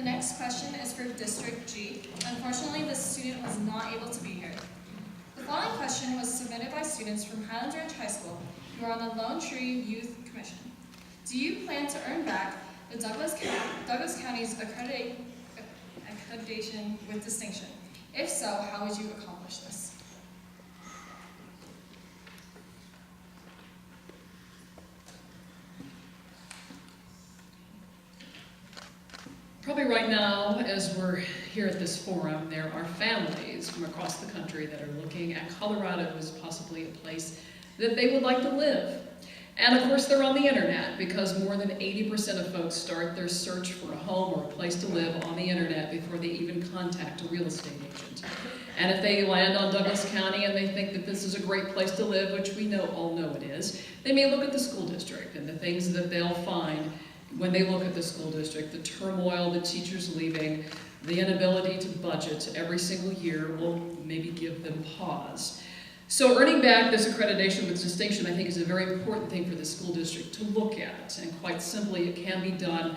The next question is for District G. Unfortunately, the student was not able to be here. The following question was submitted by students from Highlands Ranch High School who are on the Lone Tree Youth Commission. Do you plan to earn back the Douglas County's accreditation with distinction? If so, how would you accomplish this? Probably right now, as we're here at this forum, there are families from across the country that are looking at Colorado as possibly a place that they would like to live. And of course, they're on the internet because more than 80% of folks start their search for a home or a place to live on the internet before they even contact a real estate agent. And if they land on Douglas County and they think that this is a great place to live, which we all know it is, they may look at the school district and the things that they'll find when they look at the school district. The turmoil, the teachers leaving, the inability to budget every single year will maybe give them pause. So earning back this accreditation with distinction, I think, is a very important thing for the school district to look at. And quite simply, it can be done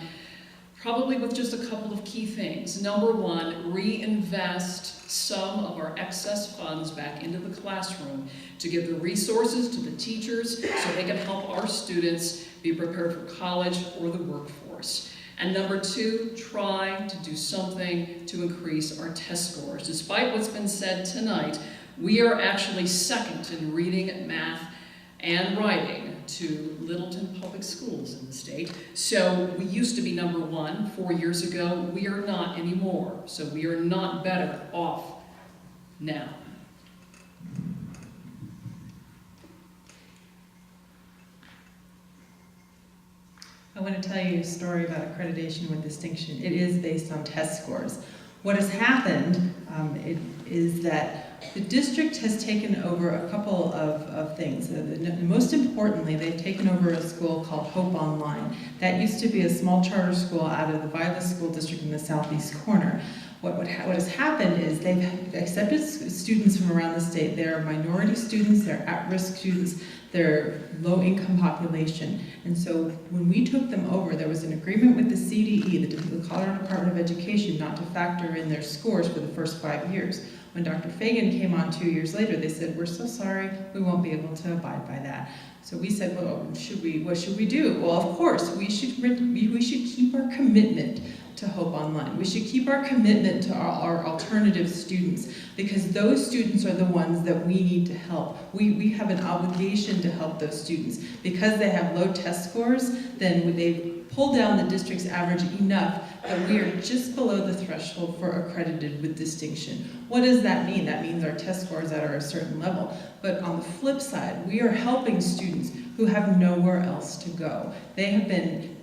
probably with just a couple of key things. Number one, reinvest some of our excess funds back into the classroom to give the resources to the teachers so they can help our students be prepared for college or the workforce. And number two, try to do something to increase our test scores. Despite what's been said tonight, we are actually second in reading, math, and writing to Littleton Public Schools in the state. So we used to be number one 4 years ago. We are not anymore. So we are not better off now. I want to tell you a story about accreditation with distinction. It is based on test scores. What has happened is that the district has taken over a couple of things. Most importantly, they've taken over a school called Hope Online. That used to be a small charter school out of the Viola School District in the southeast corner. What has happened is they've accepted students from around the state. They're minority students, they're at-risk students, they're low-income population. And so when we took them over, there was an agreement with the CDE, the Colorado Department of Education, not to factor in their scores for the first 5 years. When Dr. Fagan came on 2 years later, they said, "We're so sorry, we won't be able to abide by that." So we said, well, what should we do? Well, of course, we should keep our commitment to Hope Online. We should keep our commitment to our alternative students, because those students are the ones that we need to help. We have an obligation to help those students. Because they have low test scores, then they pull down the district's average enough that we are just below the threshold for accredited with distinction. What does that mean? That means our test scores are at a certain level. But on the flip side, we are helping students who have nowhere else to go. They have been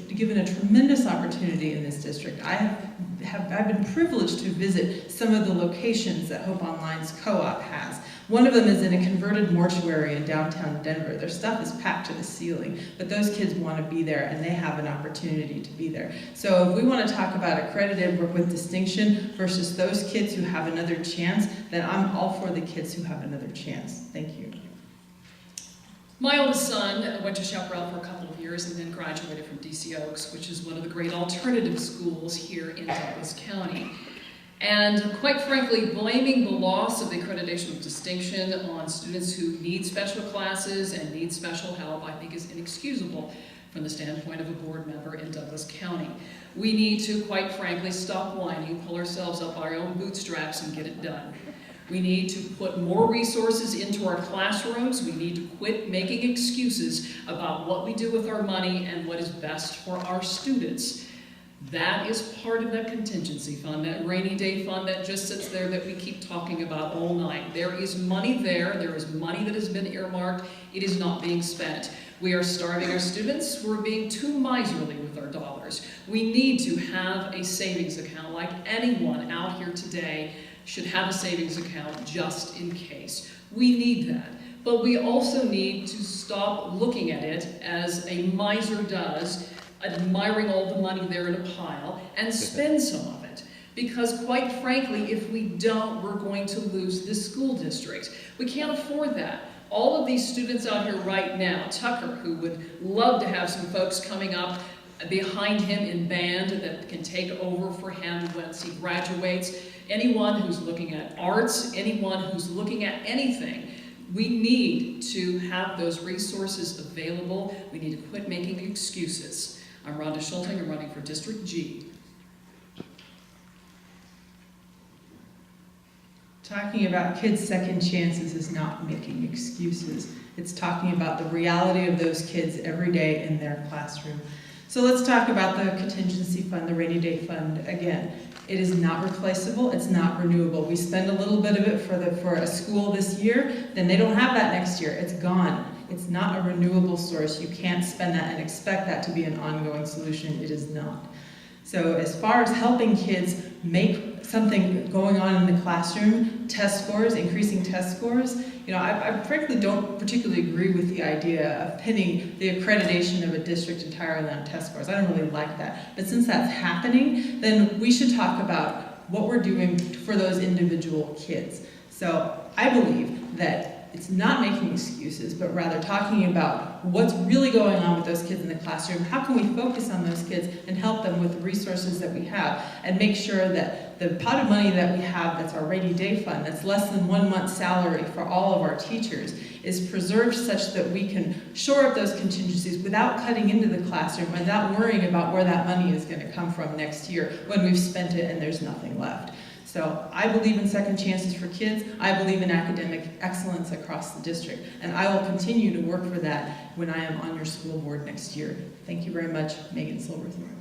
given a tremendous opportunity in this district. I've been privileged to visit some of the locations that Hope Online's co-op has. One of them is in a converted mortuary in downtown Denver. Their stuff is packed to the ceiling, but those kids want to be there and they have an opportunity to be there. So if we want to talk about accredited work with distinction versus those kids who have another chance, then I'm all for the kids who have another chance. Thank you. My oldest son went to Chaparral for a couple of years and then graduated from DC Oaks, which is one of the great alternative schools here in Douglas County. And quite frankly, blaming the loss of the accreditation with distinction on students who need special classes and need special help, I think, is inexcusable from the standpoint of a board member in Douglas County. We need to, quite frankly, stop whining, pull ourselves up our own bootstraps and get it done. We need to put more resources into our classrooms. We need to quit making excuses about what we do with our money and what is best for our students. That is part of that contingency fund, that rainy day fund that just sits there that we keep talking about all night. There is money there. There is money that has been earmarked. It is not being spent. We are starving our students. We're being too miserly with our dollars. We need to have a savings account like anyone out here today should have a savings account just in case. We need that. But we also need to stop looking at it as a miser does, admiring all the money there in a pile, and spend some of it. Because quite frankly, if we don't, we're going to lose this school district. We can't afford that. All of these students out here right now, Tucker, who would love to have some folks coming up behind him in band that can take over for him once he graduates. Anyone who's looking at arts, anyone who's looking at anything, we need to have those resources available. We need to quit making excuses. I'm Rhonda Schulting, I'm running for District G. Talking about kids' second chances is not making excuses. It's talking about the reality of those kids every day in their classroom. So let's talk about the contingency fund, the rainy day fund again. It is not replaceable, it's not renewable. We spend a little bit of it for a school this year, then they don't have that next year, it's gone. It's not a renewable source. You can't spend that and expect that to be an ongoing solution. It is not. So as far as helping kids make something going on in the classroom, test scores, increasing test scores, you know, I frankly don't particularly agree with the idea of pinning the accreditation of a district entirely on test scores. I don't really like that. But since that's happening, then we should talk about what we're doing for those individual kids. So I believe that it's not making excuses, but rather talking about what's really going on with those kids in the classroom. How can we focus on those kids and help them with the resources that we have and make sure that the pot of money that we have that's our rainy day fund, that's less than 1 month's salary for all of our teachers, is preserved such that we can shore up those contingencies without cutting into the classroom, without worrying about where that money is going to come from next year when we've spent it and there's nothing left. So I believe in second chances for kids. I believe in academic excellence across the district. And I will continue to work for that when I am on your school board next year. Thank you very much, Megan Silverthorne.